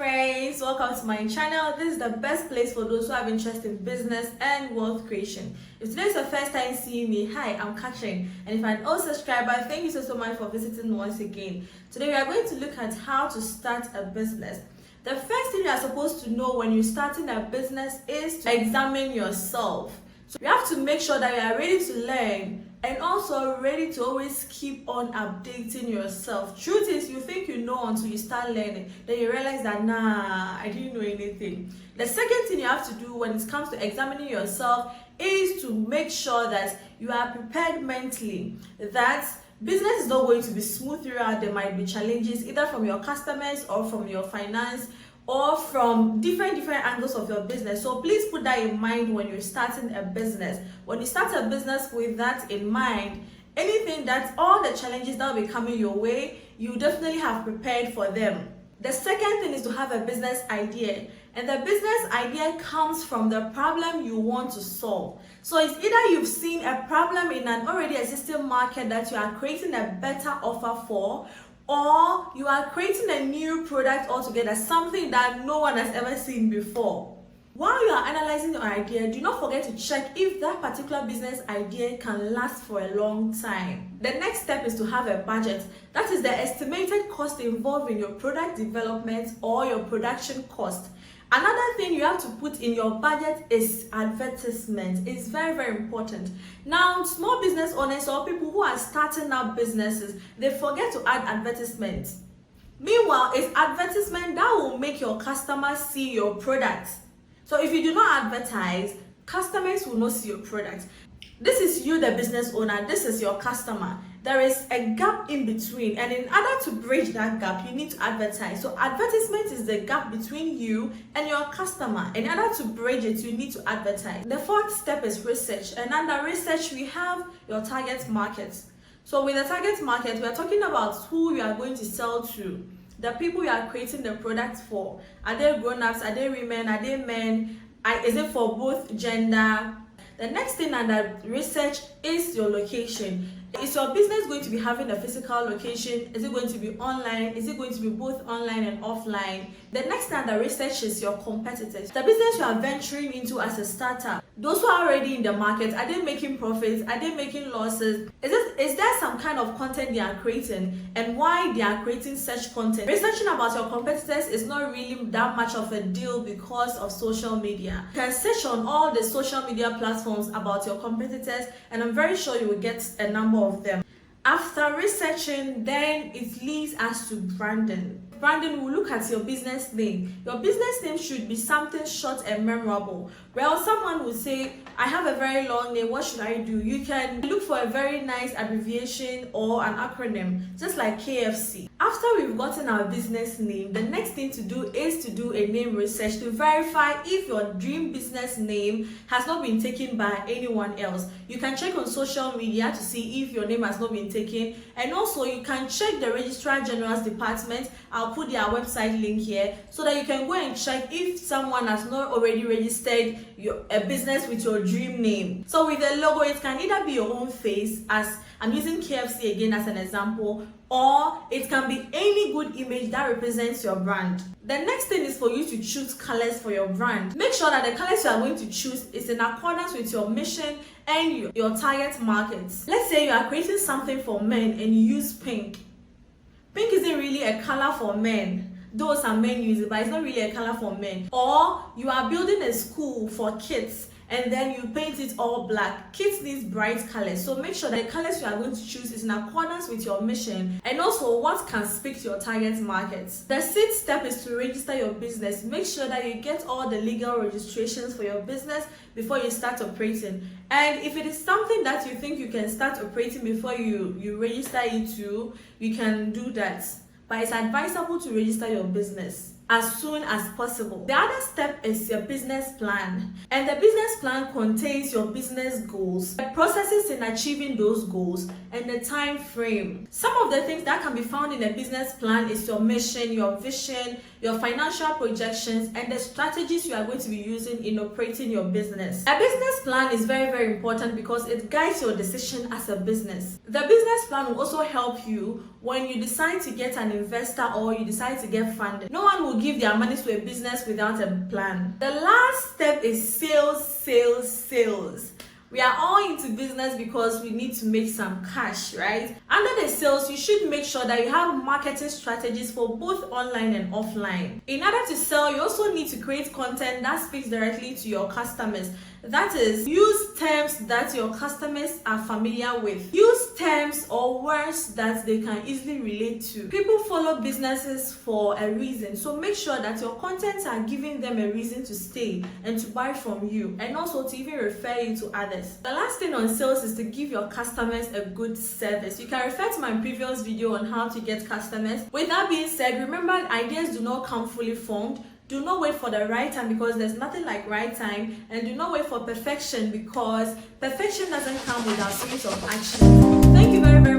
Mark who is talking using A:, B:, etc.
A: friends, welcome to my channel. This is the best place for those who have interest in business and wealth creation. If today is your first time seeing me, hi, I'm Katrin, and if you're an old subscriber, thank you so much for visiting once again. Today we are going to look at how to start a business. The first thing you are supposed to know when you're starting a business is to examine yourself. So you have to make sure that you are ready to learn and also ready to always keep on updating yourself. Truth is, you think you know until you start learning, then you realize that I didn't know anything. The second thing you have to do when it comes to examining yourself is to make sure that you are prepared mentally, that business is not going to be smooth throughout. There might be challenges either from your customers or from your finance or from different angles of your business. So please put that in mind when you're starting a business. When you start a business with that in mind, all the challenges that will be coming your way, you definitely have prepared for them. The second thing is to have a business idea, and the business idea comes from the problem you want to solve. So it's either you've seen a problem in an already existing market that you are creating a better offer for, or you are creating a new product altogether, something that no one has ever seen before. While you are analyzing your idea, do not forget to check if that particular business idea can last for a long time. The next step is to have a budget. That is the estimated cost involved in your product development or your production cost. Another thing you have to put in your budget is advertisement. It's very important. Now, small business owners or people who are starting up businesses, they forget to add advertisement. Meanwhile, it's advertisement that will make your customers see your product. So if you do not advertise, customers will not see your product. This is you, the business owner. This is your customer. There is a gap in between, and in order to bridge that gap, you need to advertise. So advertisement is the gap between you and your customer. In order to bridge it, you need to advertise. The fourth step is research, and under research, we have your target market. So with the target market, we are talking about who you are going to sell to, the people you are creating the product for. Are they grown-ups? Are they women? Are they men? Is it for both gender? The next thing under research is your location. Is your business going to be having a physical location? Is it going to be online? Is it going to be both online and offline? The next thing under research is your competitors. The business you are venturing into as a startup, those who are already in the market, are they making profits? Are they making losses? Is there some kind of content they are creating, and why they are creating such content? Researching about your competitors is not really that much of a deal because of social media. You can search on all the social media platforms about your competitors, and I'm very sure you will get a number of them. After researching, then it leads us to branding. Branding will look at your business name. Your business name should be something short and memorable. Well, someone will say, I have a very long name, what should I do? You can look for a very nice abbreviation or an acronym, just like KFC. After we've gotten our business name, the next thing to do is to do a name research to verify if your dream business name has not been taken by anyone else. You can check on social media to see if your name has not been taken, and also you can check the Registrar General's department. I'll put their website link here so that you can go and check if someone has not already registered a business with your dream name. So with the logo, it can either be your own face, as I'm using KFC again as an example, or it can be any good image that represents your brand. The next thing is for you to choose colors for your brand. Make sure that the colors you are going to choose is in accordance with your mission and your target markets. Let's say you are creating something for men and you use pink. Pink isn't really a color for men. Though some men use it, but it's not really a color for men. Or you are building a school for kids and then you paint it all black. Kids need bright colors, so make sure the colors you are going to choose is in accordance with your mission and also what can speak to your target market. The sixth step is to register your business. Make sure that you get all the legal registrations for your business before you start operating. And if it is something that you think you can start operating before you register it to, you can do that. But it's advisable to register your business as soon as possible. The other step is your business plan, and the business plan contains your business goals, the processes in achieving those goals, and the time frame. Some of the things that can be found in a business plan is your mission, your vision, your financial projections, and the strategies you are going to be using in operating your business. A business plan is very, very important because it guides your decision as a business. The business plan will also help you when you decide to get an investor or you decide to get funded. No one will give their money to a business without a plan. The last step is sales. We are all into business because we need to make some cash, right? Under the sales, you should make sure that you have marketing strategies for both online and offline. In order to sell, you also need to create content that speaks directly to your customers. That is, use terms that your customers are familiar with. Use terms or words that they can easily relate to. People follow businesses for a reason, so make sure that your contents are giving them a reason to stay and to buy from you, and also to even refer you to others. The last thing on sales is to give your customers a good service. You can refer to my previous video on how to get customers. With that being said, remember, ideas do not come fully formed. Do not wait for the right time because there's nothing like right time, and do not wait for perfection because perfection doesn't come without series of actions. Thank you very, very